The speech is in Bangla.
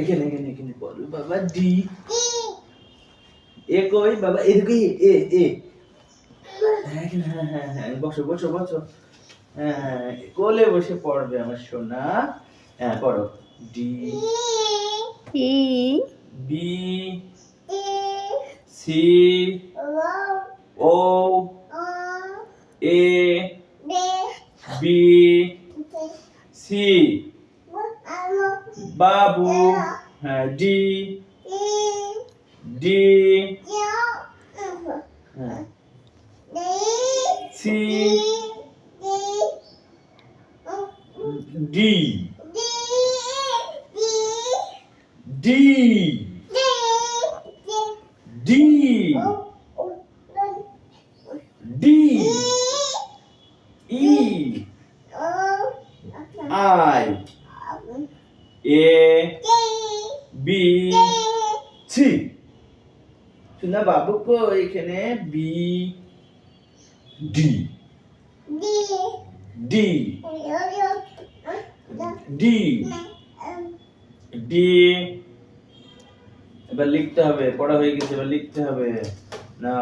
এখানে এখানে এখানে বলো বাবা ডি। এ কই বাবা? এদিকে এ এ। হ্যাঁ এখানে, হ্যাঁ হ্যাঁ হ্যাঁ, বসো বসো বসো। হ্যাঁ কোলে বসে পড়বে আমার সোনা। হ্যাঁ পড়ো। ডি ই বি সি ও এ বি সি বাবু। হ্যাঁ ডি ডি হ্যাঁ C D D D D E I A B C. শোনা বাবু কো এখানে B D D D D. এবার লিখতে হবে, পড়া হয়ে গেছে, এবার লিখতে হবে না।